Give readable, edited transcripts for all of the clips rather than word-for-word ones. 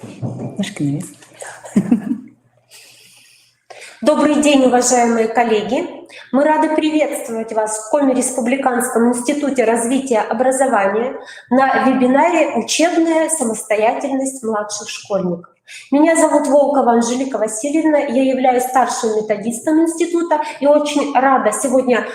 Ножки наверх. Добрый день, уважаемые коллеги! Мы рады приветствовать вас в Коми-Республиканском институте развития образования на вебинаре «Учебная самостоятельность младших школьников». Меня зовут Волкова Анжелика Васильевна, я являюсь старшим методистом института и очень рада сегодня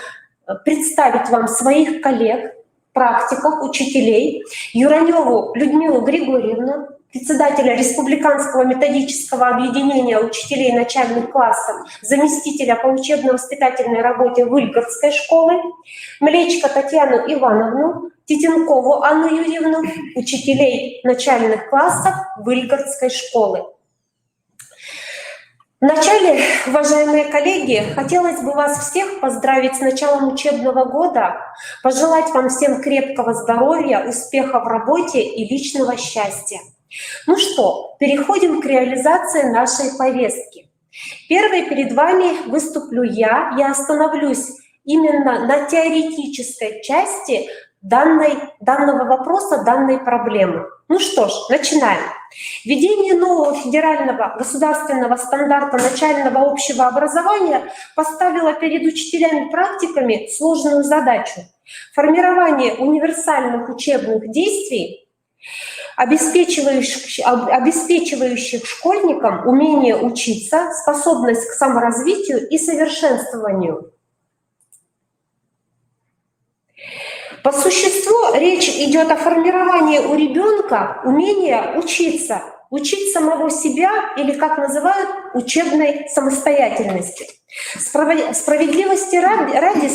представить вам своих коллег, практиков, учителей, Юраневу Людмилу Григорьевну, председателя Республиканского методического объединения учителей начальных классов, заместителя по учебно-воспитательной работе Выльгородской школы, Млечко Татьяну Ивановну, Титенкову Анну Юрьевну, учителей начальных классов Выльгородской школы. Вначале, уважаемые коллеги, хотелось бы вас всех поздравить с началом учебного года, пожелать вам всем крепкого здоровья, успеха в работе и личного счастья. Ну что, переходим к реализации нашей повестки. Первой перед вами выступлю я остановлюсь именно на теоретической части данного вопроса, данной проблемы. Ну что ж, начинаем. Введение нового федерального государственного стандарта начального общего образования поставило перед учителями-практиками сложную задачу – формирование универсальных учебных действий, обеспечивающих школьникам умение учиться, способность к саморазвитию и совершенствованию. По существу речь идет о формировании у ребенка умения учиться, учить самого себя или, как называют, учебной самостоятельности. Справедливости ради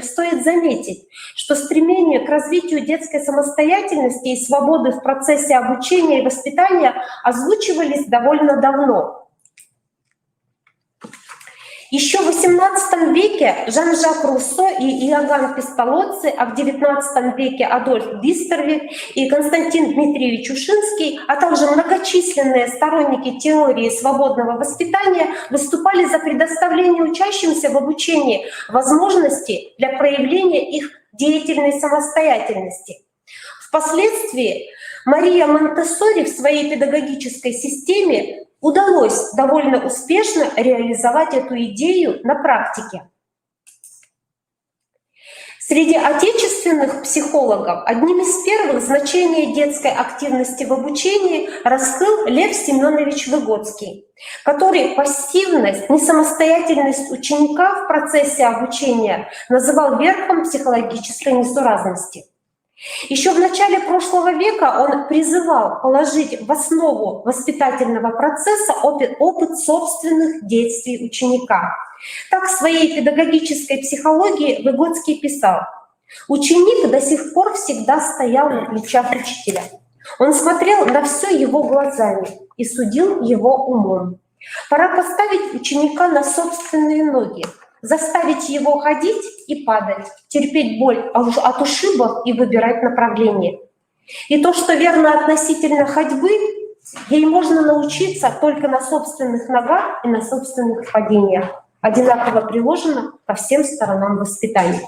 стоит заметить, что стремление к развитию детской самостоятельности и свободы в процессе обучения и воспитания озвучивались довольно давно. Еще в XVIII веке Жан-Жак Руссо и Иоганн Песталоцци, а в XIX веке Адольф Бистервик и Константин Дмитриевич Ушинский, а также многочисленные сторонники теории свободного воспитания выступали за предоставление учащимся в обучении возможностей для проявления их деятельной самостоятельности. Впоследствии Мария Монтессори в своей педагогической системе удалось довольно успешно реализовать эту идею на практике. Среди отечественных психологов одним из первых значение детской активности в обучении раскрыл Лев Семенович Выгодский, который пассивность, несамостоятельность ученика в процессе обучения называл верхом психологической несуразности. Еще в начале прошлого века он призывал положить в основу воспитательного процесса опыт собственных действий ученика. Так в своей педагогической психологии Выгодский писал: «Ученик до сих пор всегда стоял на плечах учителя. Он смотрел на все его глазами и судил его умом. Пора поставить ученика на собственные ноги, заставить его ходить и падать, терпеть боль от ушибов и выбирать направление. И то, что верно относительно ходьбы, ей можно научиться только на собственных ногах и на собственных падениях, одинаково приложено ко всем сторонам воспитания».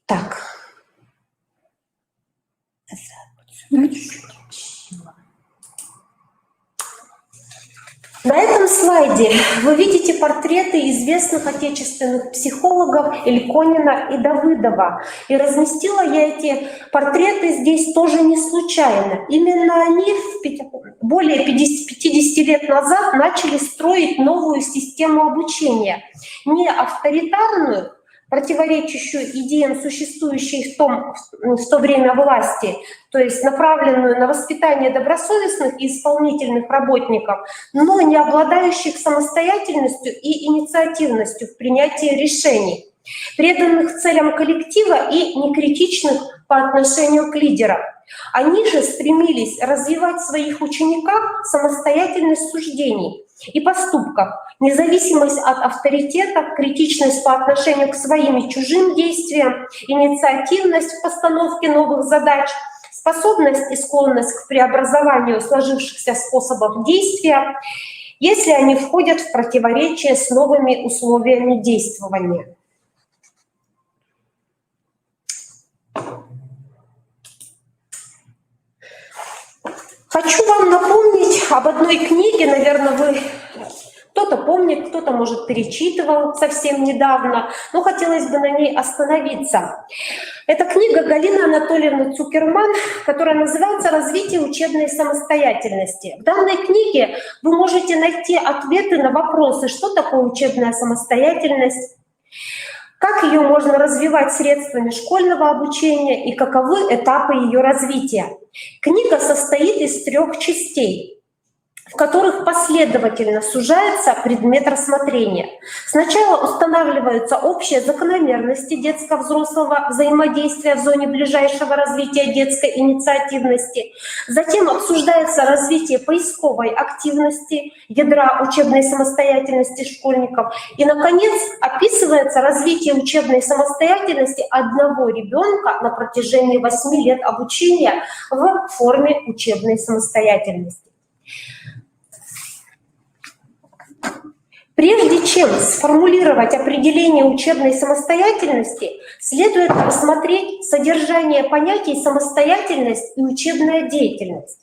Так. На этом слайде вы видите портреты известных отечественных психологов Ильконина и Давыдова. И разместила я эти портреты здесь тоже не случайно. Именно они более 50 лет назад начали строить новую систему обучения. Не авторитарную, противоречащую идеям существующей в то время власти, то есть направленную на воспитание добросовестных и исполнительных работников, но не обладающих самостоятельностью и инициативностью в принятии решений, преданных целям коллектива и некритичных по отношению к лидерам. Они же стремились развивать в своих учениках самостоятельность суждений и поступков, независимость от авторитета, критичность по отношению к своим и чужим действиям, инициативность в постановке новых задач, способность и склонность к преобразованию сложившихся способов действия, если они входят в противоречие с новыми условиями действования. Хочу вам напомнить об одной книге, наверное, вы кто-то помнит, кто-то, может, перечитывал совсем недавно, но хотелось бы на ней остановиться. Это книга Галины Анатольевны Цукерман, которая называется «Развитие учебной самостоятельности». В данной книге вы можете найти ответы на вопросы, что такое учебная самостоятельность, как ее можно развивать средствами школьного обучения и каковы этапы ее развития. Книга состоит из 3 частей, в которых последовательно сужается предмет рассмотрения. Сначала устанавливаются общие закономерности детско-взрослого взаимодействия в зоне ближайшего развития детской инициативности. Затем обсуждается развитие поисковой активности, ядра учебной самостоятельности школьников. И, наконец, описывается развитие учебной самостоятельности одного ребенка на протяжении 8 лет обучения в форме учебной самостоятельности. Прежде чем сформулировать определение учебной самостоятельности, следует рассмотреть содержание понятий самостоятельность и учебная деятельность.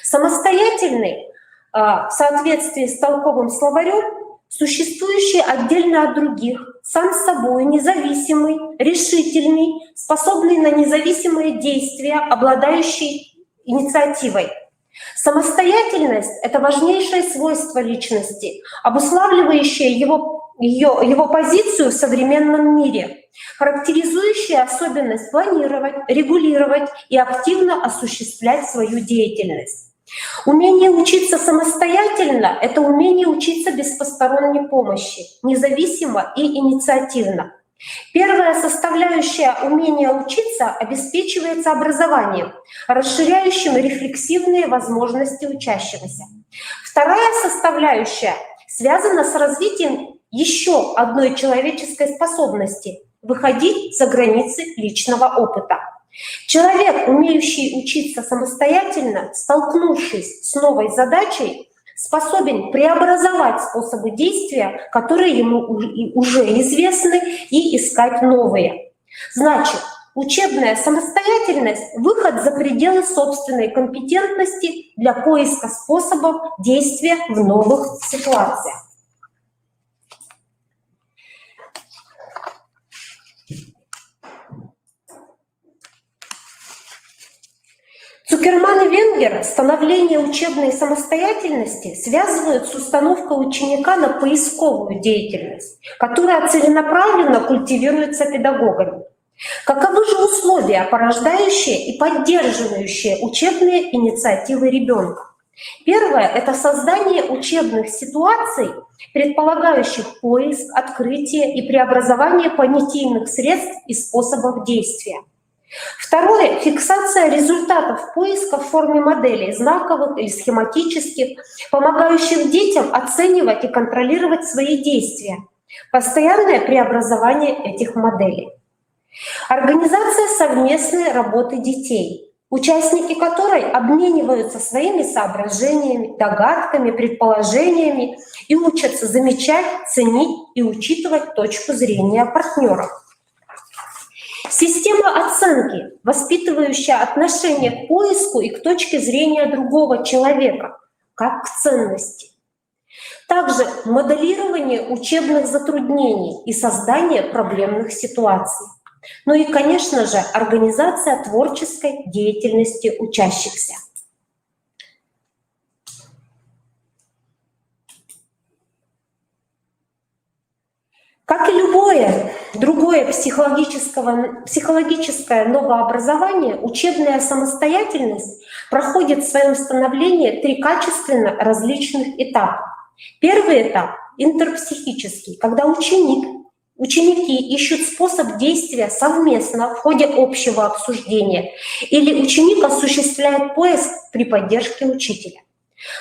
Самостоятельный, в соответствии с толковым словарем, существующий отдельно от других, сам с собой, независимый, решительный, способный на независимые действия, обладающий инициативой. Самостоятельность — это важнейшее свойство личности, обуславливающее его позицию в современном мире, характеризующее особенность планировать, регулировать и активно осуществлять свою деятельность. Умение учиться самостоятельно — это умение учиться без посторонней помощи, независимо и инициативно. Первая составляющая умения учиться обеспечивается образованием, расширяющим рефлексивные возможности учащегося. Вторая составляющая связана с развитием еще одной человеческой способности — выходить за границы личного опыта. Человек, умеющий учиться самостоятельно, столкнувшись с новой задачей, способен преобразовать способы действия, которые ему уже известны, и искать новые. Значит, учебная самостоятельность — выход за пределы собственной компетентности для поиска способов действия в новых ситуациях. Цукерман и Венгер становление учебной самостоятельности связывают с установкой ученика на поисковую деятельность, которая целенаправленно культивируется педагогами. Каковы же условия, порождающие и поддерживающие учебные инициативы ребенка? Первое — это создание учебных ситуаций, предполагающих поиск, открытие и преобразование понятийных средств и способов действия. Второе — фиксация результатов поиска в форме моделей, знаковых или схематических, помогающих детям оценивать и контролировать свои действия. Постоянное преобразование этих моделей. Организация совместной работы детей, участники которой обмениваются своими соображениями, догадками, предположениями и учатся замечать, ценить и учитывать точку зрения партнеров. Система оценки, воспитывающая отношение к поиску и к точке зрения другого человека, как к ценности. Также моделирование учебных затруднений и создание проблемных ситуаций. Ну и, конечно же, организация творческой деятельности учащихся. Как и любое другое психологическое новообразование, учебная самостоятельность проходит в своем становлении 3 качественно различных этапа. Первый этап — интерпсихический, когда ученики ищут способ действия совместно в ходе общего обсуждения, или ученик осуществляет поиск при поддержке учителя.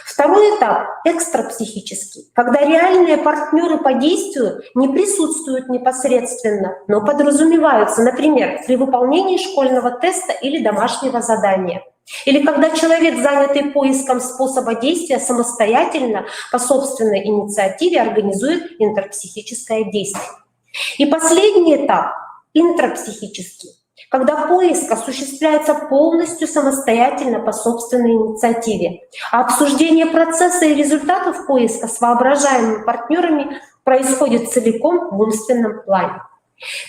Второй этап — экстрапсихический, когда реальные партнеры по действию не присутствуют непосредственно, но подразумеваются, например, при выполнении школьного теста или домашнего задания. Или когда человек, занятый поиском способа действия, самостоятельно, по собственной инициативе организует интерпсихическое действие. И последний этап — интрапсихический, когда поиск осуществляется полностью самостоятельно по собственной инициативе, а обсуждение процесса и результатов поиска с воображаемыми партнерами происходит целиком в умственном плане.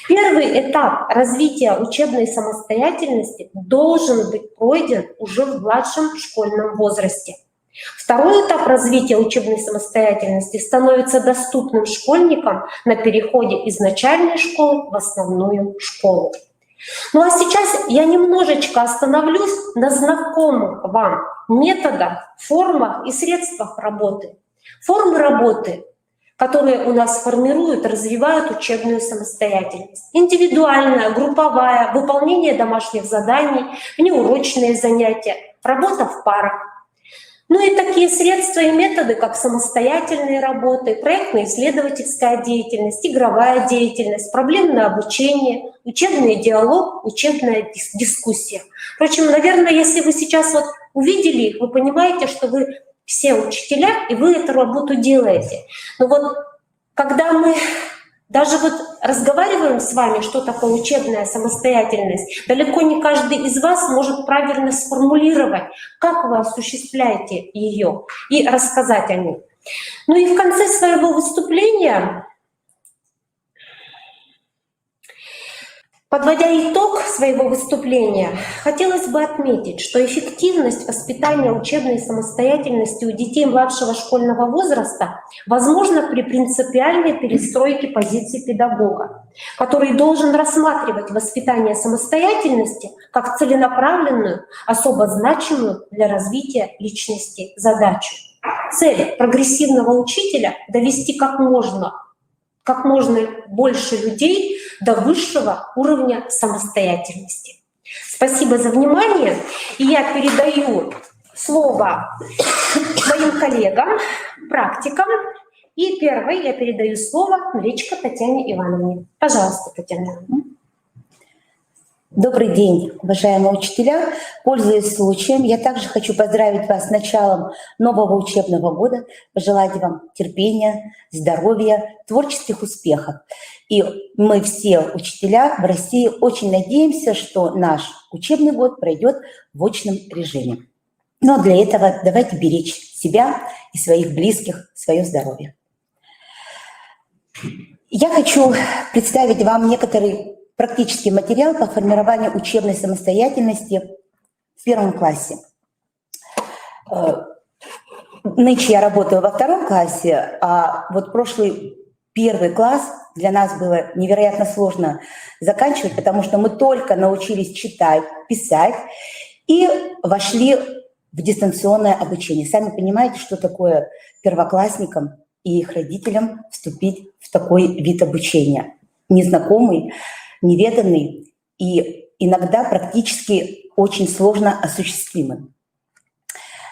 Первый этап развития учебной самостоятельности должен быть пройден уже в младшем школьном возрасте. Второй этап развития учебной самостоятельности становится доступным школьникам на переходе из начальной школы в основную школу. Ну а сейчас я немножечко остановлюсь на знакомых вам методах, формах и средствах работы. Формы работы, которые у нас формируют, развивают учебную самостоятельность. Индивидуальная, групповая, выполнение домашних заданий, внеурочные занятия, работа в парах. Ну и такие средства и методы, как самостоятельные работы, проектно-исследовательская деятельность, игровая деятельность, проблемное обучение, учебный диалог, учебная дискуссия. Впрочем, наверное, если вы сейчас вот увидели их, вы понимаете, что вы все учителя, и вы эту работу делаете. Но вот когда мы даже вот разговариваем с вами, что такое учебная самостоятельность, далеко не каждый из вас может правильно сформулировать, как вы осуществляете ее, и рассказать о ней. Ну и в конце своего выступления, подводя итог своего выступления, хотелось бы отметить, что эффективность воспитания учебной самостоятельности у детей младшего школьного возраста возможна при принципиальной перестройке позиции педагога, который должен рассматривать воспитание самостоятельности как целенаправленную, особо значимую для развития личности задачу. Цель прогрессивного учителя — довести как можно больше людей до высшего уровня самостоятельности. Спасибо за внимание. И я передаю слово своим коллегам, практикам. И первой я передаю слово Мречко Татьяне Ивановне. Пожалуйста, Татьяна Ивановна. Добрый день, уважаемые учителя. Пользуясь случаем, я также хочу поздравить вас с началом нового учебного года, пожелать вам терпения, здоровья, творческих успехов. И мы все учителя в России очень надеемся, что наш учебный год пройдет в очном режиме. Но для этого давайте беречь себя и своих близких, свое здоровье. Я хочу представить вам некоторый практический материал по формированию учебной самостоятельности в первом классе. Нынче я работаю во втором классе, а вот прошлый первый класс для нас было невероятно сложно заканчивать, потому что мы только научились читать, писать и вошли в дистанционное обучение. Сами понимаете, что такое первоклассникам и их родителям вступить в такой вид обучения. Незнакомый, неведанный и иногда практически очень сложно осуществимый.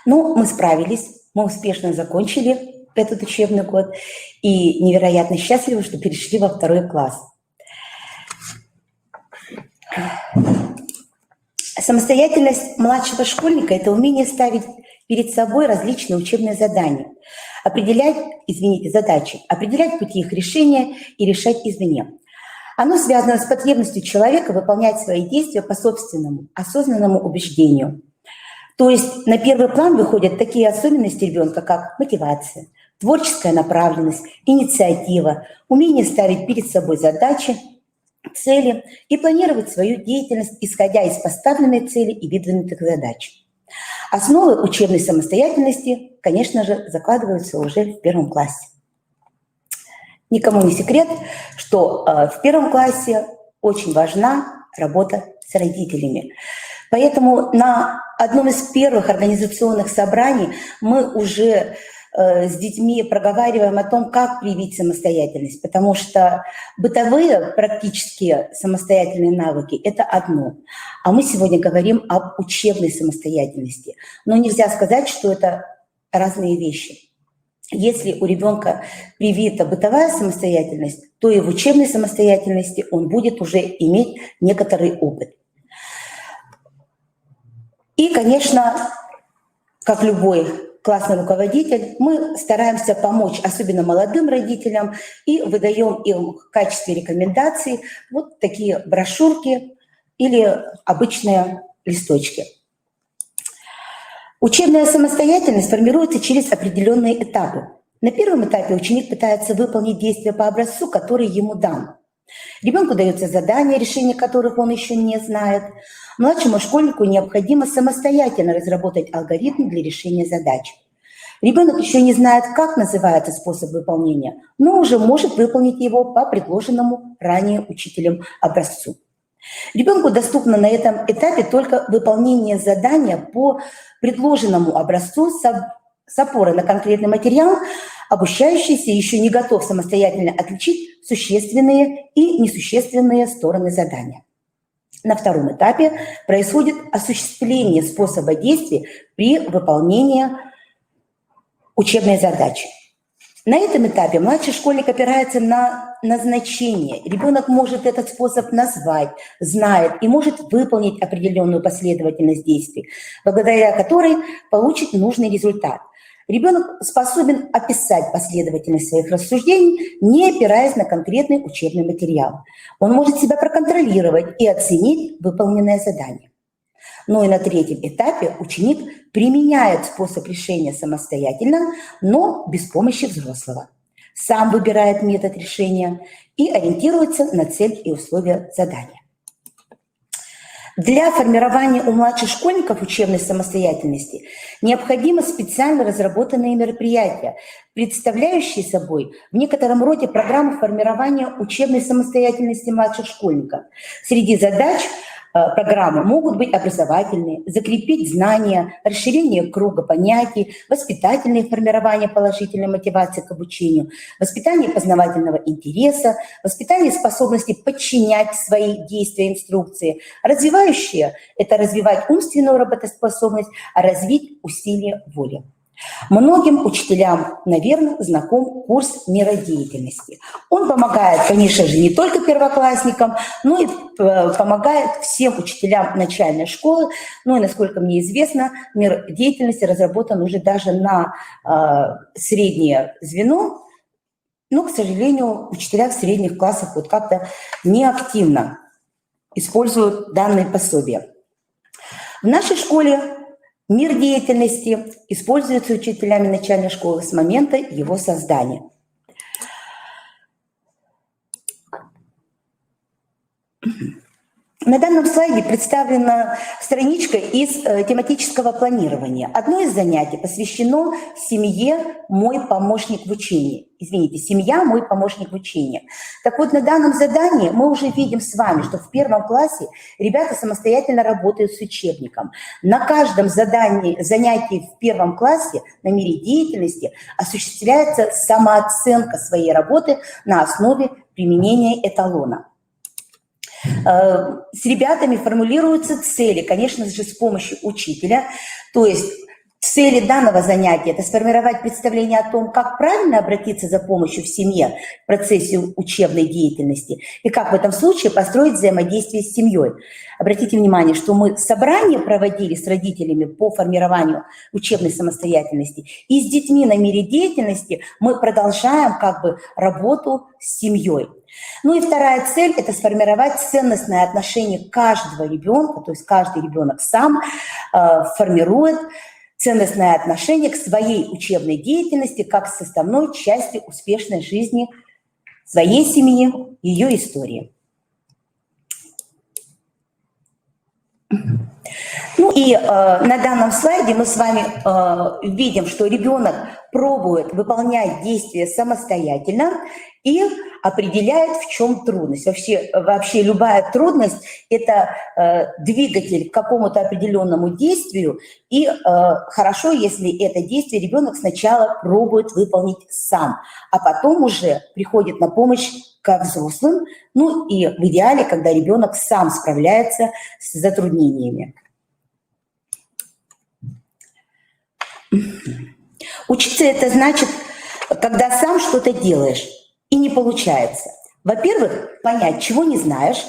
Но мы справились, мы успешно закончили этот учебный год и невероятно счастливы, что перешли во второй класс. Самостоятельность младшего школьника – это умение ставить перед собой различные учебные задания, определять пути их решения и решать извне. Оно связано с потребностью человека выполнять свои действия по собственному, осознанному убеждению. То есть на первый план выходят такие особенности ребенка, как мотивация, творческая направленность, инициатива, умение ставить перед собой задачи, цели и планировать свою деятельность, исходя из поставленной цели и выдвинутых задач. Основы учебной самостоятельности, конечно же, закладываются уже в первом классе. Никому не секрет, что в первом классе очень важна работа с родителями. Поэтому на одном из первых организационных собраний мы уже с детьми проговариваем о том, как привить самостоятельность, потому что бытовые практически самостоятельные навыки – это одно, а мы сегодня говорим об учебной самостоятельности. Но нельзя сказать, что это разные вещи. Если у ребенка привита бытовая самостоятельность, то и в учебной самостоятельности он будет уже иметь некоторый опыт. И, конечно, как любой классный руководитель, мы стараемся помочь, особенно молодым родителям, и выдаем им в качестве рекомендаций вот такие брошюрки или обычные листочки. Учебная самостоятельность формируется через определенные этапы. На первом этапе ученик пытается выполнить действия по образцу, который ему дан. Ребенку дается задания, решения которых он еще не знает. Младшему школьнику необходимо самостоятельно разработать алгоритм для решения задач. Ребенок еще не знает, как называется способ выполнения, но уже может выполнить его по предложенному ранее учителем образцу. Ребенку доступно на этом этапе только выполнение задания по предложенному образцу с опорой на конкретный материал. Обучающийся еще не готов самостоятельно отличить существенные и несущественные стороны задания. На втором этапе происходит осуществление способа действия при выполнении учебной задачи. На этом этапе младший школьник опирается на назначение. Ребенок может этот способ назвать, знает и может выполнить определенную последовательность действий, благодаря которой получит нужный результат. Ребенок способен описать последовательность своих рассуждений, не опираясь на конкретный учебный материал. Он может себя проконтролировать и оценить выполненное задание. Ну и на третьем этапе ученик применяет способ решения самостоятельно, но без помощи взрослого. Сам выбирает метод решения и ориентируется на цель и условия задания. Для формирования у младших школьников учебной самостоятельности необходимы специально разработанные мероприятия, представляющие собой в некотором роде программу формирования учебной самостоятельности младших школьников. Среди задач программы могут быть образовательные, закрепить знания, расширение круга понятий, воспитательные формирования положительной мотивации к обучению, воспитание познавательного интереса, воспитание способности подчинять свои действия инструкции, развивающие – это развивать умственную работоспособность, а развить усилие воли. Многим учителям, наверное, знаком курс миродеятельности. Он помогает, конечно же, не только первоклассникам, но и помогает всем учителям начальной школы. Ну и, насколько мне известно, мир деятельности разработан уже даже на среднее звено, но, к сожалению, учителя в средних классах вот как-то неактивно используют данные пособия. В нашей школе мир деятельности используется учителями начальной школы с момента его создания. На данном слайде представлена страничка из тематического планирования. Одно из занятий посвящено семье «Мой помощник в учении». Извините, семья «Мой помощник в учении». Так вот, на данном задании мы уже видим с вами, что в первом классе ребята самостоятельно работают с учебником. На каждом занятии в первом классе на мире деятельности осуществляется самооценка своей работы на основе применения эталона. С ребятами формулируются цели, конечно же, с помощью учителя. То есть цели данного занятия – это сформировать представление о том, как правильно обратиться за помощью в семье в процессе учебной деятельности и как в этом случае построить взаимодействие с семьей. Обратите внимание, что мы собрания проводили с родителями по формированию учебной самостоятельности, и с детьми на мире деятельности мы продолжаем как бы работу с семьей. Ну и вторая цель – это сформировать ценностное отношение каждого ребенка, то есть каждый ребенок сам формирует ценностное отношение к своей учебной деятельности как составной части успешной жизни своей семьи, ее истории. Ну и на данном слайде мы с вами видим, что ребенок пробует выполнять действия самостоятельно и определяет, в чем трудность. Вообще любая трудность – это двигатель к какому-то определенному действию, и хорошо, если это действие ребенок сначала пробует выполнить сам, а потом уже приходит на помощь ко взрослым, ну и в идеале, когда ребенок сам справляется с затруднениями. Учиться – это значит, когда сам что-то делаешь и не получается. Во-первых, понять, чего не знаешь,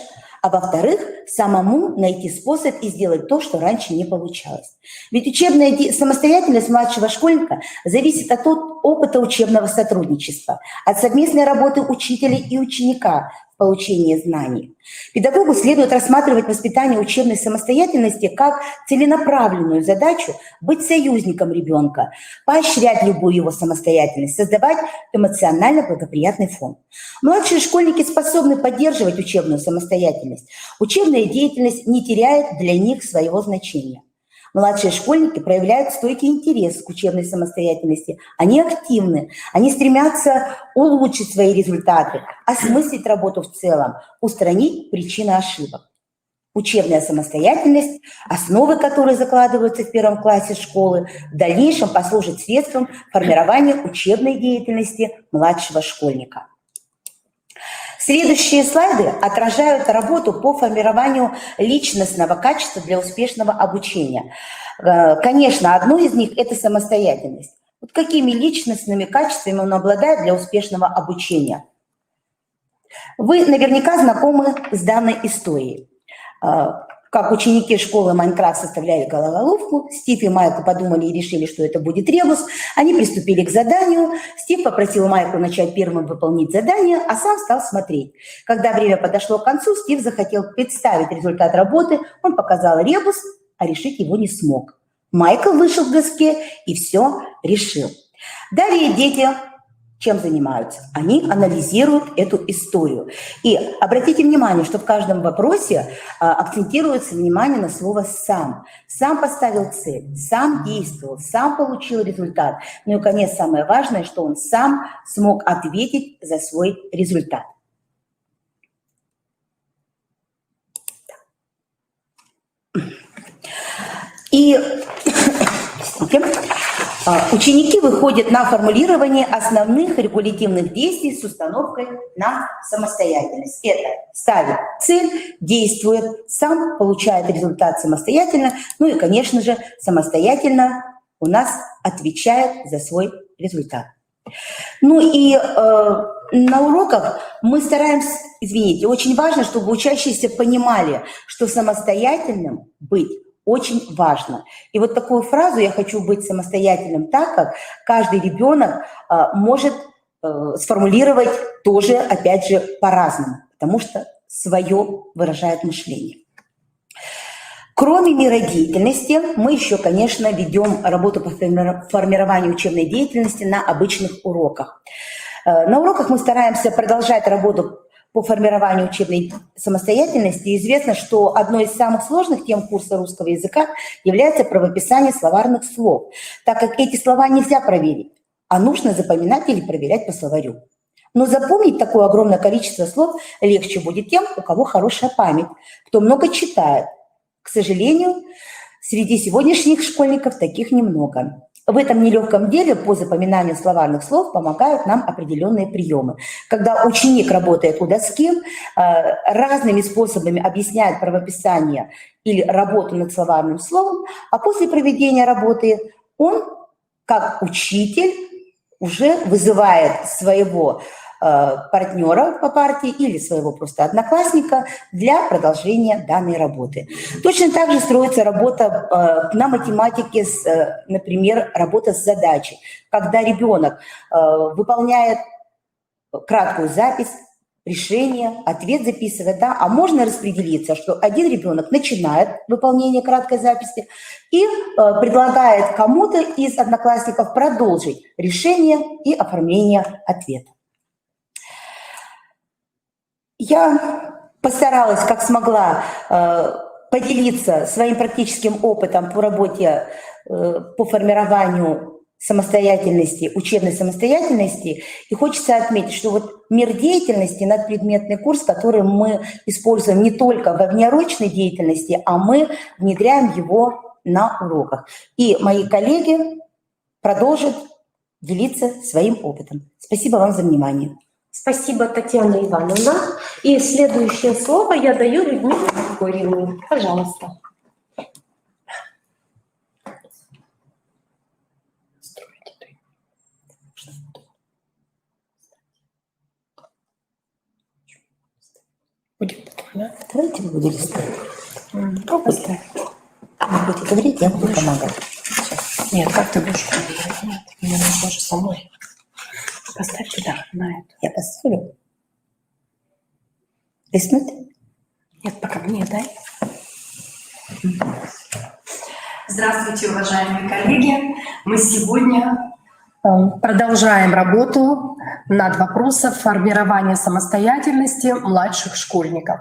а во-вторых, самому найти способ и сделать то, что раньше не получалось. Ведь учебная самостоятельность младшего школьника зависит от опыта учебного сотрудничества, от совместной работы учителя и ученика в получения знаний. Педагогу следует рассматривать воспитание учебной самостоятельности как целенаправленную задачу быть союзником ребенка, поощрять любую его самостоятельность, создавать эмоционально благоприятный фон. Младшие школьники способны поддерживать учебную самостоятельность. Учебная деятельность не теряет для них своего значения. Младшие школьники проявляют стойкий интерес к учебной самостоятельности. Они активны, они стремятся улучшить свои результаты, осмыслить работу в целом, устранить причины ошибок. Учебная самостоятельность, основы которой закладываются в первом классе школы, в дальнейшем послужит средством формирования учебной деятельности младшего школьника. Следующие слайды отражают работу по формированию личностного качества для успешного обучения. Конечно, одно из них – это самостоятельность. Вот какими личностными качествами он обладает для успешного обучения? Вы наверняка знакомы с данной историей. Как ученики школы Майнкрафт составляли головоломку, Стив и Майкл подумали и решили, что это будет ребус. Они приступили к заданию. Стив попросил Майкла начать первым выполнить задание, а сам стал смотреть. Когда время подошло к концу, Стив захотел представить результат работы. Он показал ребус, а решить его не смог. Майкл вышел к доске и все решил. Далее дети чем занимаются? Они анализируют эту историю. И обратите внимание, что в каждом вопросе акцентируется внимание на слово «сам». Сам поставил цель, сам действовал, сам получил результат. Ну и, наконец, самое важное, что он сам смог ответить за свой результат. И ученики выходят на формулирование основных регулятивных действий с установкой на самостоятельность. Это ставит цель, действует, сам получает результат самостоятельно, ну и, конечно же, самостоятельно у нас отвечает за свой результат. Ну и на уроках мы стараемся, извините, очень важно, чтобы учащиеся понимали, что самостоятельным быть очень важно. И вот такую фразу «я хочу быть самостоятельным так, как каждый ребенок может сформулировать тоже, опять же, по-разному, потому что свое выражает мышление. Кроме мира деятельности, мы еще, конечно, ведем работу по формированию учебной деятельности на обычных уроках. На уроках мы стараемся продолжать работу по формированию учебной самостоятельности. Известно, что одной из самых сложных тем курса русского языка является правописание словарных слов, так как эти слова нельзя проверить, а нужно запоминать или проверять по словарю. Но запомнить такое огромное количество слов легче будет тем, у кого хорошая память, кто много читает. К сожалению, среди сегодняшних школьников таких немного. В этом нелегком деле по запоминанию словарных слов помогают нам определенные приемы. Когда ученик работает у доски, разными способами объясняет правописание или работу над словарным словом, а после проведения работы он, как учитель, уже вызывает своего партнера по партии или своего просто одноклассника для продолжения данной работы. Точно так же строится работа на математике, например, работа с задачей, когда ребенок выполняет краткую запись, решение, ответ записывает, да, а можно распределиться, что один ребенок начинает выполнение краткой записи и предлагает кому-то из одноклассников продолжить решение и оформление ответа. Я постаралась, как смогла, поделиться своим практическим опытом по работе, по формированию самостоятельности, учебной самостоятельности. И хочется отметить, что вот мир деятельности, надпредметный курс, который мы используем не только во внеурочной деятельности, а мы внедряем его на уроках. И мои коллеги продолжат делиться своим опытом. Спасибо вам за внимание. Спасибо, Татьяна Ивановна. И следующее слово я даю Людмиле Григорьевне. Пожалуйста. Давайте вы будете ставить. Пробуйте. Вы будете говорить, я буду помогать. Сейчас. Нет, как ты будешь говорить? Нет, мне нужно же самой. Поставь туда, на эту. Я поставлю. Эсмет? Нет, пока мне дай. Здравствуйте, уважаемые коллеги! Мы сегодня продолжаем работу над вопросом формирования самостоятельности младших школьников.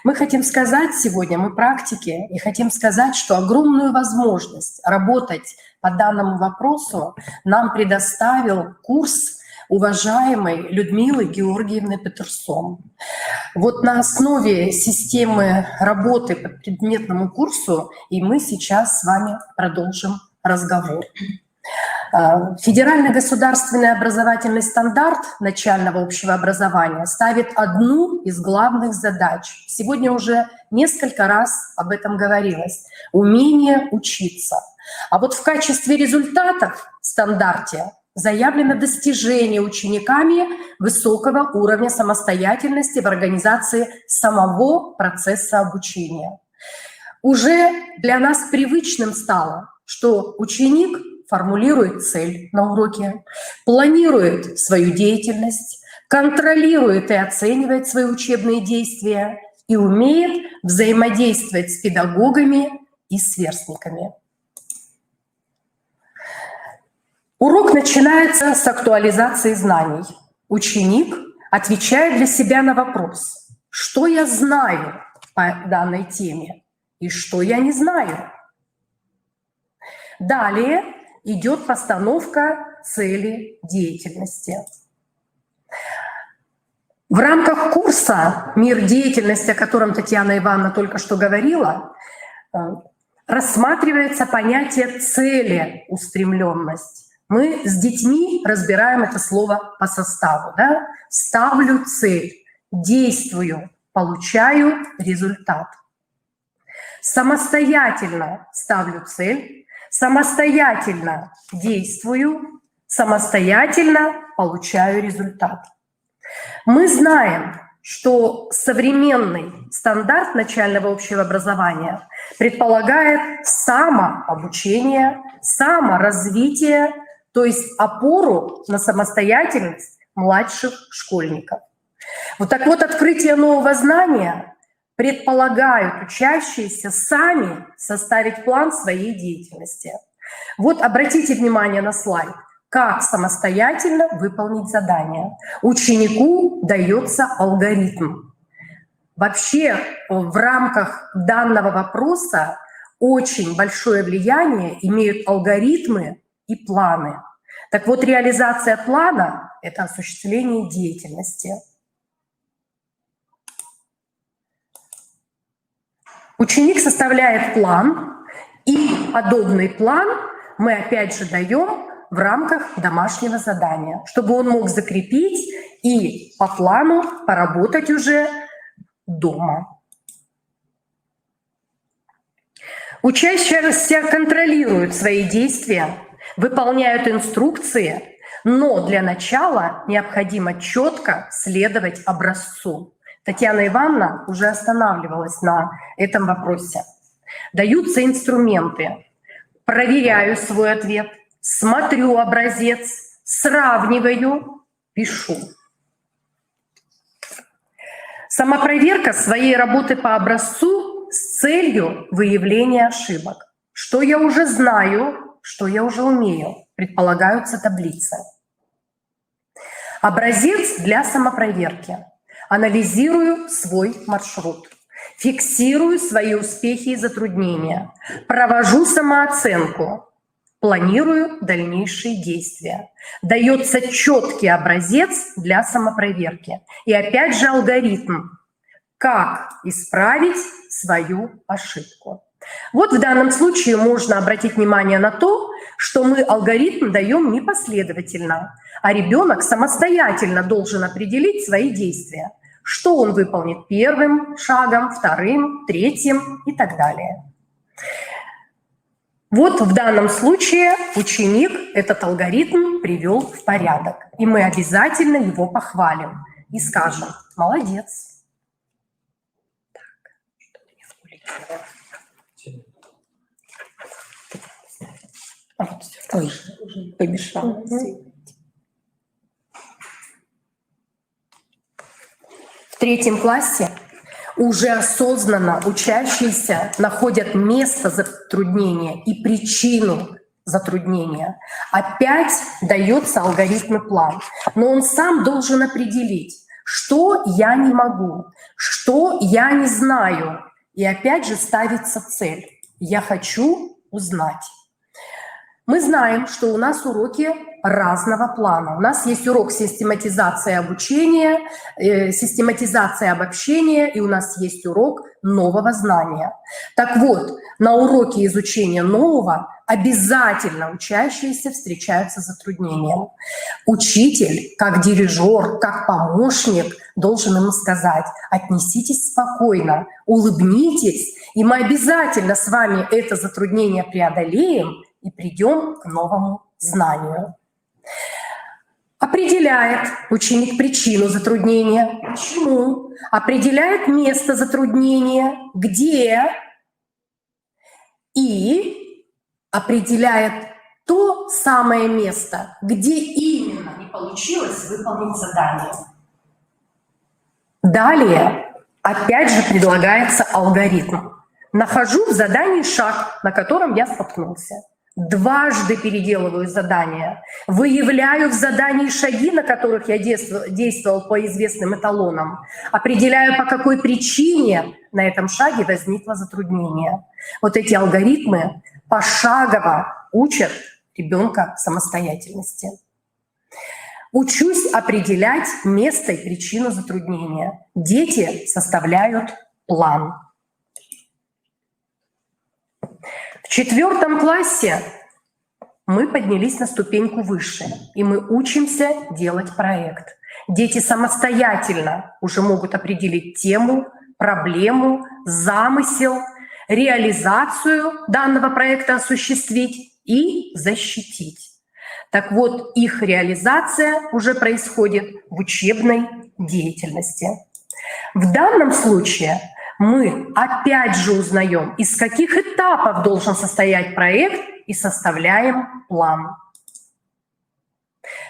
Мы хотим сказать сегодня, мы практики, и хотим сказать, что огромную возможность работать по данному вопросу нам предоставил курс уважаемой Людмилы Георгиевны Петерсон. Вот на основе системы работы по предметному курсу и мы сейчас с вами продолжим разговор. Федеральный государственный образовательный стандарт начального общего образования ставит одну из главных задач. Сегодня уже несколько раз об этом говорилось – умение учиться. А вот в качестве результатов в стандарте заявлено достижение учениками высокого уровня самостоятельности в организации самого процесса обучения. Уже для нас привычным стало, что ученик формулирует цель на уроке, планирует свою деятельность, контролирует и оценивает свои учебные действия и умеет взаимодействовать с педагогами и сверстниками. Урок начинается с актуализации знаний. Ученик отвечает для себя на вопрос: что я знаю по данной теме и что я не знаю. Далее идет постановка цели деятельности. В рамках курса «Мир деятельности», о котором Татьяна Ивановна только что говорила, рассматривается понятие целеустремленность. Мы с детьми разбираем это слово по составу. Да? Ставлю цель, действую, получаю результат. Самостоятельно ставлю цель, самостоятельно действую, самостоятельно получаю результат. Мы знаем, что современный стандарт начального общего образования предполагает самообучение, саморазвитие, то есть опору на самостоятельность младших школьников. Вот так вот, открытие нового знания предполагают учащиеся сами составить план своей деятельности. Вот обратите внимание на слайд. Как самостоятельно выполнить задание. Ученику дается алгоритм. Вообще в рамках данного вопроса очень большое влияние имеют алгоритмы и планы. Так вот, реализация плана – это осуществление деятельности. Ученик составляет план, и подобный план мы опять же даем в рамках домашнего задания, чтобы он мог закрепить и по плану поработать уже дома. Учащиеся контролируют свои действия, выполняют инструкции, но для начала необходимо четко следовать образцу. Татьяна Ивановна уже останавливалась на этом вопросе. Даются инструменты. Проверяю свой ответ, смотрю образец, сравниваю, пишу. Самопроверка своей работы по образцу с целью выявления ошибок. Что я уже знаю, что я уже умею, предполагаются таблицы. Образец для самопроверки. Анализирую свой маршрут, фиксирую свои успехи и затруднения, провожу самооценку, планирую дальнейшие действия. Дается четкий образец для самопроверки. И опять же алгоритм, как исправить свою ошибку. Вот в данном случае можно обратить внимание на то, что мы алгоритм даем не последовательно, а ребенок самостоятельно должен определить свои действия, что он выполнит первым шагом, вторым, третьим и так далее. Вот в данном случае ученик этот алгоритм привел в порядок, и мы обязательно его похвалим и скажем: молодец. Ой, помешала. В 3 классе Уже осознанно учащиеся находят место затруднения и причину затруднения. Опять дается алгоритм и план. Но он сам должен определить, что я не могу, что я не знаю. И опять же ставится цель. Я хочу узнать. Мы знаем, что у нас уроки разного плана. У нас есть урок систематизации обучения, систематизация обобщения, и у нас есть урок нового знания. Так вот, на уроке изучения нового обязательно учащиеся встречаются с затруднением. Учитель, как дирижер, как помощник, должен им сказать: отнеситесь спокойно, улыбнитесь, и мы обязательно с вами это затруднение преодолеем и придем к новому знанию. Определяет ученик причину затруднения. Почему? Определяет место затруднения, где, и определяет то самое место, где именно не получилось выполнить задание. Далее опять же предлагается алгоритм. Нахожу в задании шаг, на котором я споткнулся. Дважды переделываю задание, выявляю в задании шаги, на которых я действовал по известным эталонам, определяю, по какой причине на этом шаге возникло затруднение. Вот эти алгоритмы пошагово учат ребенка самостоятельности. Учусь определять место и причину затруднения. Дети составляют план. В 4 классе мы поднялись на ступеньку выше, и мы учимся делать проект. Дети самостоятельно уже могут определить тему, проблему, замысел, реализацию данного проекта осуществить и защитить. Так вот, их реализация уже происходит в учебной деятельности. В данном случае мы опять же узнаем, из каких этапов должен состоять проект, и составляем план.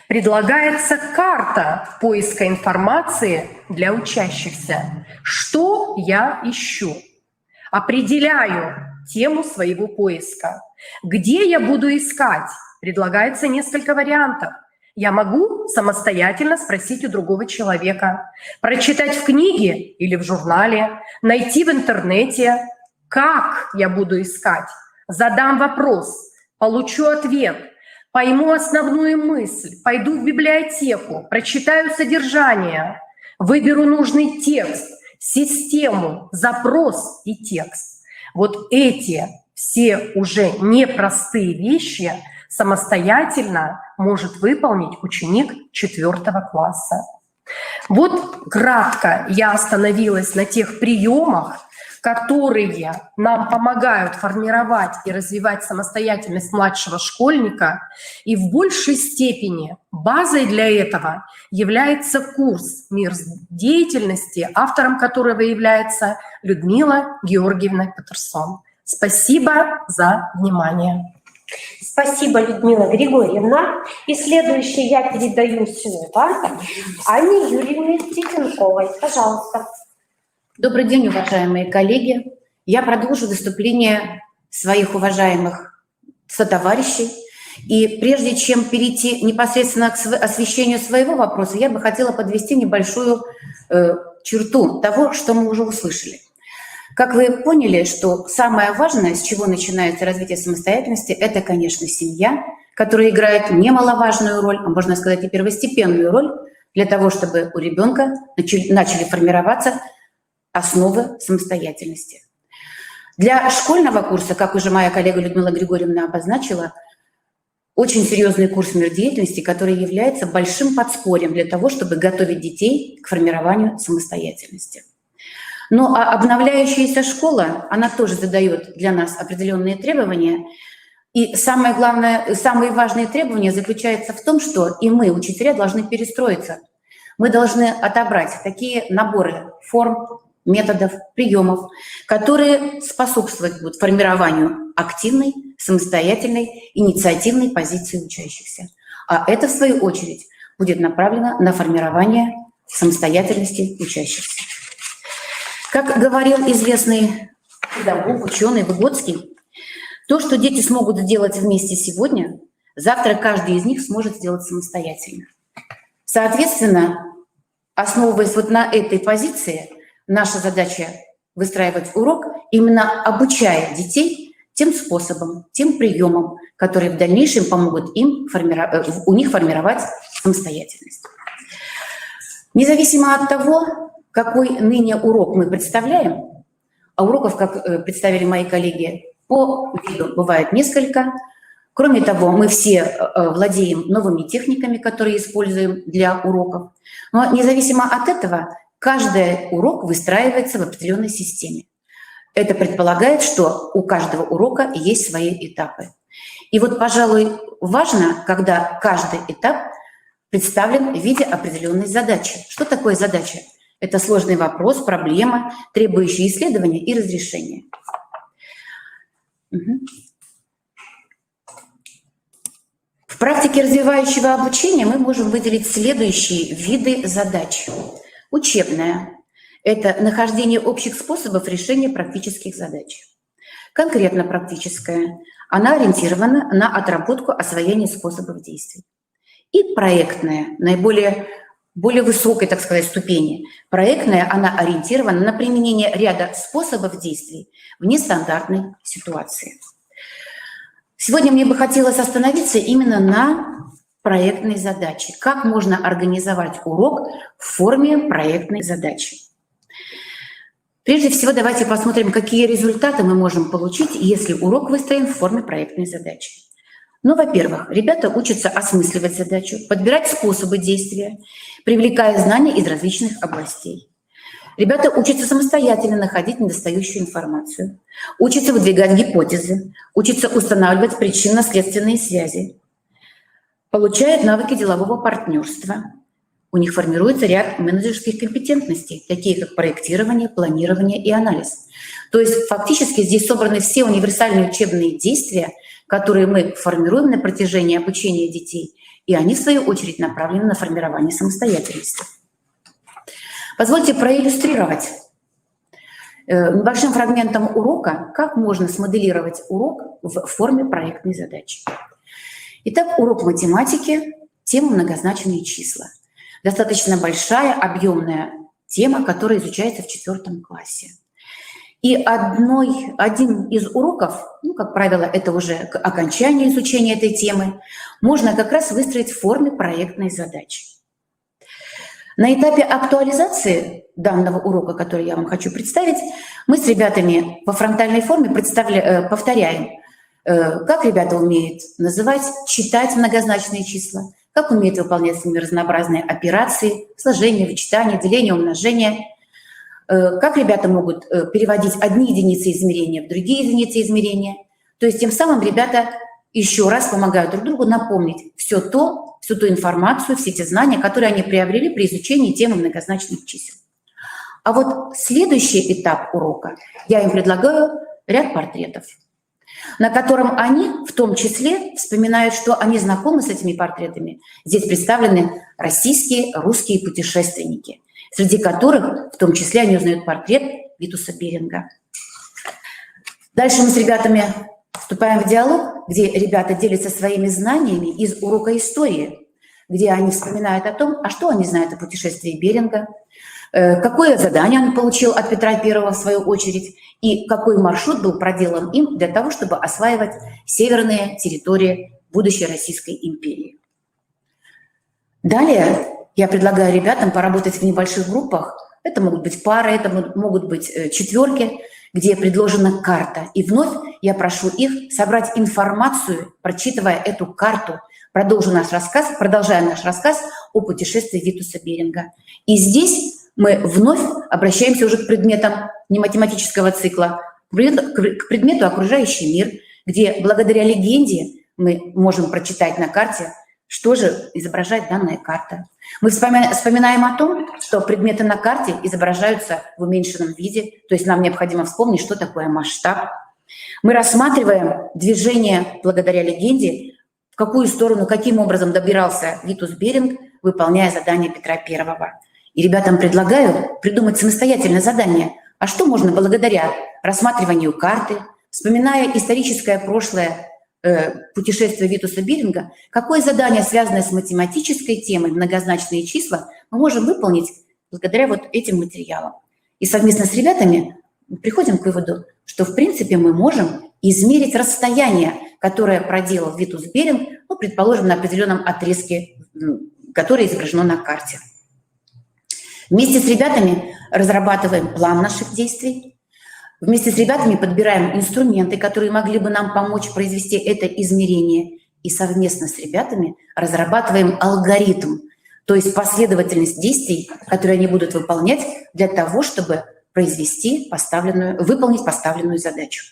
Предлагается карта поиска информации для учащихся. Что я ищу? Определяю тему своего поиска. Где я буду искать? Предлагается несколько вариантов. Я могу самостоятельно спросить у другого человека, прочитать в книге или в журнале, найти в интернете. Как я буду искать? Задам вопрос, получу ответ, пойму основную мысль, пойду в библиотеку, прочитаю содержание, выберу нужный текст, систему, запрос и текст. Вот эти все уже непростые вещи самостоятельно может выполнить ученик 4 класса. Вот кратко я остановилась на тех приемах, которые нам помогают формировать и развивать самостоятельность младшего школьника. И в большей степени базой для этого является курс «Мир деятельности», автором которого является Людмила Георгиевна Петерсон. Спасибо за внимание. Спасибо, Людмила Григорьевна. И следующее я передаю слово Анне Юрьевне Тихенковой. Пожалуйста. Добрый день, уважаемые коллеги. Я продолжу выступление своих уважаемых сотоварищей. И прежде чем перейти непосредственно к освещению своего вопроса, я бы хотела подвести небольшую черту того, что мы уже услышали. Как вы поняли, что самое важное, с чего начинается развитие самостоятельности, это, конечно, семья, которая играет немаловажную роль, а можно сказать и первостепенную роль для того, чтобы у ребенка начали формироваться основы самостоятельности. Для школьного курса, как уже моя коллега Людмила Григорьевна обозначила, очень серьезный курс «Мир деятельности», который является большим подспорьем для того, чтобы готовить детей к формированию самостоятельности. Ну а обновляющаяся школа, она тоже задает для нас определенные требования. И самое главное, самые важные требования заключаются в том, что и мы, учителя, должны перестроиться. Мы должны отобрать такие наборы форм, методов, приемов, которые способствовать будут формированию активной, самостоятельной, инициативной позиции учащихся. А это, в свою очередь, будет направлено на формирование самостоятельности учащихся. Как говорил известный педагог, ученый Выгодский, то, что дети смогут сделать вместе сегодня, завтра каждый из них сможет сделать самостоятельно. Соответственно, основываясь вот на этой позиции, наша задача выстраивать урок, именно обучая детей тем способом, тем приемам, которые в дальнейшем помогут им у них формировать самостоятельность. Независимо от того, какой ныне урок мы представляем, а уроков, как представили мои коллеги, по виду бывает несколько. Кроме того, мы все владеем новыми техниками, которые используем для уроков. Но независимо от этого, каждый урок выстраивается в определенной системе. Это предполагает, что у каждого урока есть свои этапы. И вот, пожалуй, важно, когда каждый этап представлен в виде определенной задачи. Что такое задача? Это сложный вопрос, проблема, требующая исследования и разрешения. В практике развивающего обучения мы можем выделить следующие виды задач. Учебная – это нахождение общих способов решения практических задач. Конкретно практическая – она ориентирована на отработку освоения способов действий. И проектная – более высокой, так сказать, ступени. Проектная – она ориентирована на применение ряда способов действий в нестандартной ситуации. Сегодня мне бы хотелось остановиться именно на проектной задаче. Как можно организовать урок в форме проектной задачи? Прежде всего, давайте посмотрим, какие результаты мы можем получить, если урок выстроен в форме проектной задачи. Ну, во-первых, ребята учатся осмысливать задачу, подбирать способы действия, привлекая знания из различных областей. Ребята учатся самостоятельно находить недостающую информацию, учатся выдвигать гипотезы, учатся устанавливать причинно-следственные связи, получают навыки делового партнерства. У них формируется ряд менеджерских компетентностей, такие как проектирование, планирование и анализ. То есть фактически здесь собраны все универсальные учебные действия, которые мы формируем на протяжении обучения детей, и они, в свою очередь, направлены на формирование самостоятельности. Позвольте проиллюстрировать небольшим фрагментом урока, как можно смоделировать урок в форме проектной задачи. Итак, урок математики, тема многозначные числа. Достаточно большая, объемная тема, которая изучается в 4 классе. И один из уроков, ну, как правило, это уже окончание изучения этой темы, можно как раз выстроить в форме проектной задачи. На этапе актуализации данного урока, который я вам хочу представить, мы с ребятами по фронтальной форме повторяем, как ребята умеют называть, читать многозначные числа, как умеют выполнять с ними разнообразные операции, сложение, вычитание, деление, умножение, как ребята могут переводить одни единицы измерения в другие единицы измерения. То есть тем самым ребята еще раз помогают друг другу напомнить всю ту информацию, все те знания, которые они приобрели при изучении темы многозначных чисел. А вот следующий этап урока я им предлагаю ряд портретов, на котором они в том числе вспоминают, что они знакомы с этими портретами. Здесь представлены российские, русские путешественники, среди которых в том числе они узнают портрет Витуса Беринга. Дальше мы с ребятами вступаем в диалог, где ребята делятся своими знаниями из урока истории, где они вспоминают о том, а что они знают о путешествии Беринга, какое задание он получил от Петра I в свою очередь, и какой маршрут был проделан им для того, чтобы осваивать северные территории будущей Российской империи. Далее я предлагаю ребятам поработать в небольших группах. Это могут быть пары, это могут быть четверки, где предложена карта. И вновь я прошу их собрать информацию, прочитывая эту карту, продолжая наш рассказ о путешествии Витуса Беринга. И здесь мы вновь обращаемся уже к предметам не математического цикла, к предмету окружающий мир, где благодаря легенде мы можем прочитать на карте, что же изображает данная карта. Мы вспоминаем о том, что предметы на карте изображаются в уменьшенном виде, то есть нам необходимо вспомнить, что такое масштаб. Мы рассматриваем движение благодаря легенде, в какую сторону, каким образом добирался Витус Беринг, выполняя задание Петра I. И ребятам предлагаю придумать самостоятельное задание, А что можно благодаря рассматриванию карты, вспоминая историческое прошлое путешествия Витуса Беринга, какое задание, связанное с математической темой многозначные числа, мы можем выполнить благодаря вот этим материалам. И совместно с ребятами приходим к выводу, что в принципе мы можем измерить расстояние, которое проделал Витус Беринг, ну, предположим, на определенном отрезке, которое изображено на карте. Вместе с ребятами разрабатываем план наших действий. Вместе с ребятами подбираем инструменты, которые могли бы нам помочь произвести это измерение. И совместно с ребятами разрабатываем алгоритм, то есть последовательность действий, которые они будут выполнять для того, чтобы выполнить поставленную задачу.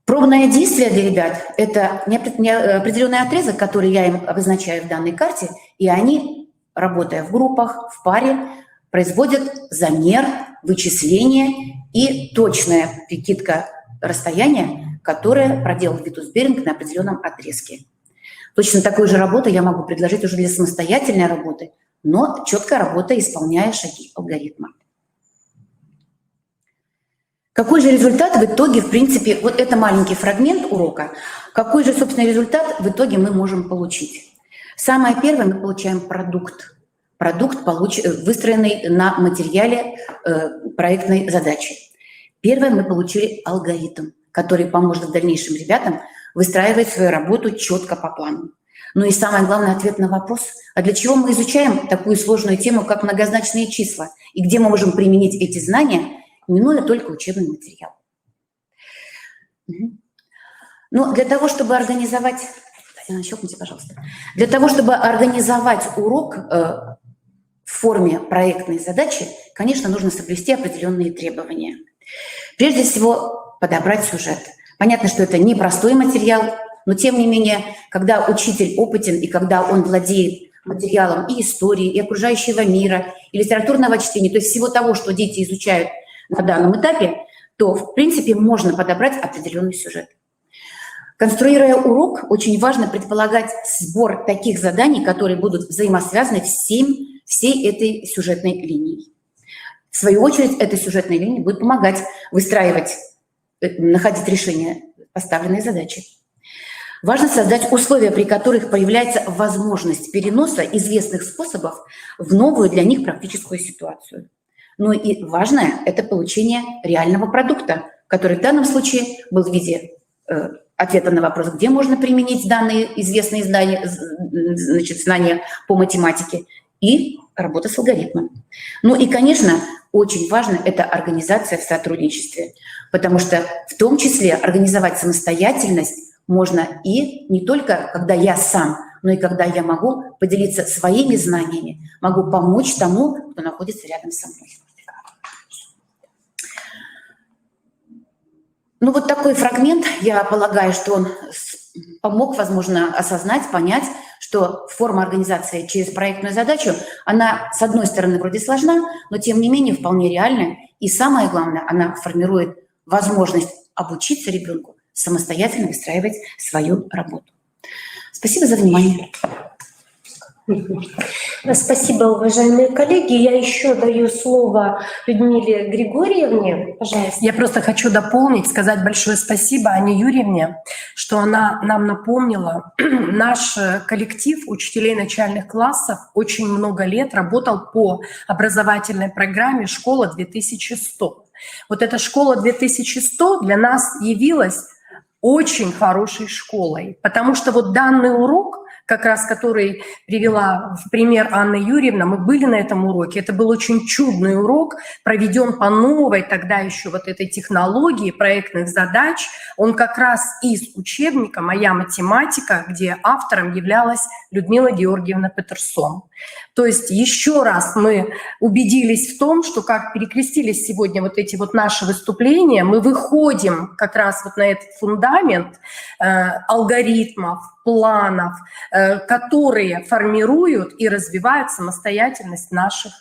Пробное действие для ребят – это определенный отрезок, который я им обозначаю в данной карте, и они, работая в группах, в паре, производят замер, вычисление и точная прикидка расстояния, которое проделал Витус Беринг на определенном отрезке. Точно такую же работу я могу предложить уже для самостоятельной работы, но четкая работа, исполняя шаги алгоритма. Какой же результат в итоге, в принципе, вот это маленький фрагмент урока, какой же, собственно, результат в итоге мы можем получить? Самое первое, мы получаем продукт, выстроенный на материале проектной задачи. Первое, мы получили алгоритм, который поможет в дальнейшем ребятам выстраивать свою работу четко по плану. Ну и самое главное, ответ на вопрос, а для чего мы изучаем такую сложную тему, как многозначные числа, и где мы можем применить эти знания, минуя только учебный материал. Но для того, чтобы организовать, щелкните, пожалуйста, для того, чтобы организовать урок в форме проектной задачи, конечно, нужно соблюсти определенные требования. Прежде всего, подобрать сюжет. Понятно, что это непростой материал, но тем не менее, когда учитель опытен и когда он владеет материалом и истории, и окружающего мира, и литературного чтения, то есть всего того, что дети изучают на данном этапе, то, в принципе, можно подобрать определенный сюжет. Конструируя урок, очень важно предполагать сбор таких заданий, которые будут взаимосвязаны всей этой сюжетной линией. В свою очередь, эта сюжетная линия будет помогать выстраивать, находить решение поставленной задачи. Важно создать условия, при которых появляется возможность переноса известных способов в новую для них практическую ситуацию. Ну и важное – это получение реального продукта, который в данном случае был в виде ответа на вопрос, где можно применить данные известные знания по математике, и работа с алгоритмом. Ну и, конечно, очень важно – это организация в сотрудничестве, потому что в том числе организовать самостоятельность можно и не только когда я сам, но и когда я могу поделиться своими знаниями, могу помочь тому, кто находится рядом со мной. Ну вот такой фрагмент, я полагаю, что он помог, возможно, осознать, понять, что форма организации через проектную задачу, она, с одной стороны, вроде сложна, но тем не менее вполне реальная. И самое главное, она формирует возможность обучиться ребенку самостоятельно выстраивать свою работу. Спасибо за внимание. Спасибо, уважаемые коллеги. Я еще даю слово Людмиле Григорьевне. Пожалуйста. Я просто хочу дополнить, сказать большое спасибо Анне Юрьевне, что она нам напомнила. Наш коллектив учителей начальных классов очень много лет работал по образовательной программе «Школа 2100». Вот эта «Школа 2100» для нас явилась очень хорошей школой, потому что вот данный урок, как раз который привела в пример Анна Юрьевна, мы были на этом уроке, это был очень чудный урок, проведен по новой тогда еще вот этой технологии проектных задач, он как раз из учебника «Моя математика», где автором являлась Людмила Георгиевна Петерсон. То есть еще раз мы убедились в том, что как перекрестились сегодня вот эти вот наши выступления, мы выходим как раз вот на этот фундамент алгоритмов, планов, которые формируют и развивают самостоятельность наших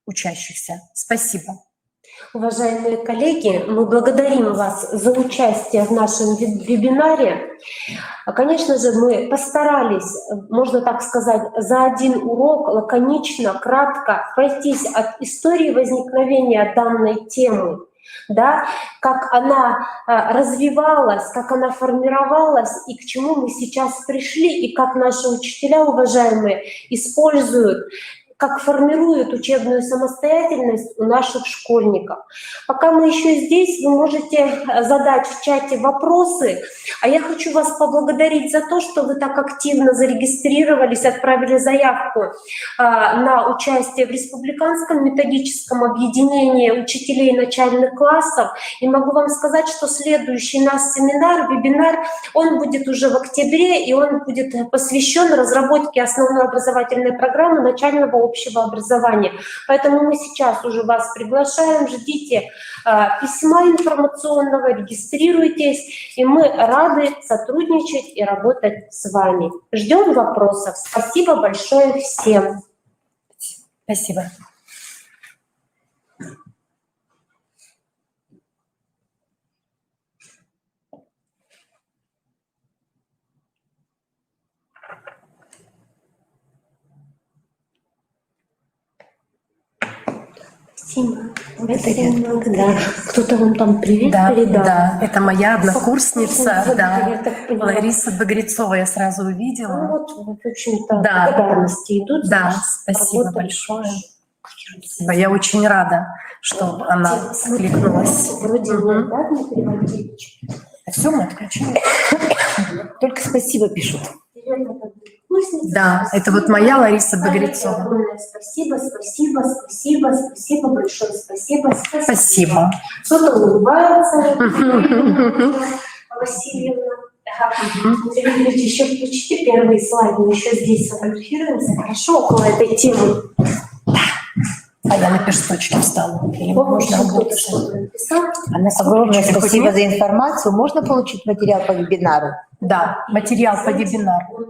учащихся. Спасибо. Уважаемые коллеги, мы благодарим вас за участие в нашем вебинаре. Конечно же, мы постарались, можно так сказать, за один урок лаконично, кратко пройтись от истории возникновения данной темы, да, как она развивалась, как она формировалась и к чему мы сейчас пришли, и как наши учителя, уважаемые, используют, как формируют учебную самостоятельность у наших школьников. Пока мы еще здесь, вы можете задать в чате вопросы, а я хочу вас поблагодарить за то, что вы так активно зарегистрировались, отправили заявку на участие в Республиканском методическом объединении учителей начальных классов. И могу вам сказать, что следующий наш семинар, вебинар, он будет уже в октябре, и он будет посвящен разработке основной образовательной программы начального общего образования. Поэтому мы сейчас уже вас приглашаем, ждите письма информационного, регистрируйтесь, и мы рады сотрудничать и работать с вами. Ждем вопросов. Спасибо большое всем. Спасибо. Спасибо. Спасибо. Да. Кто-то вам там привет Да, передал? да, это моя однокурсница, Я да, так поняла. Лариса Багрецова, я сразу Ну увидела. вот, в общем-то, Да. благодарности идут. за Да, нашу спасибо работу. большое. Спасибо. Я очень рада, что она откликнулась. Вроде Мгм. да, Дмитрий Валерьевич? Все, мы отключили. Только спасибо пишут. Да, это вот моя Лариса Багрецова. Огромное спасибо, спасибо, спасибо, спасибо большое, спасибо, спасибо. Спасибо. Кто-то улыбается, Васильевна. Дмитрий Валерьевич, еще включите первый слайд, мы еще здесь сфотографируемся. Хорошо, около этой темы. А я на персточке встану. Или можно больше? Анна, огромное спасибо за информацию. Можно получить материал по вебинару? Да, материал по вебинару.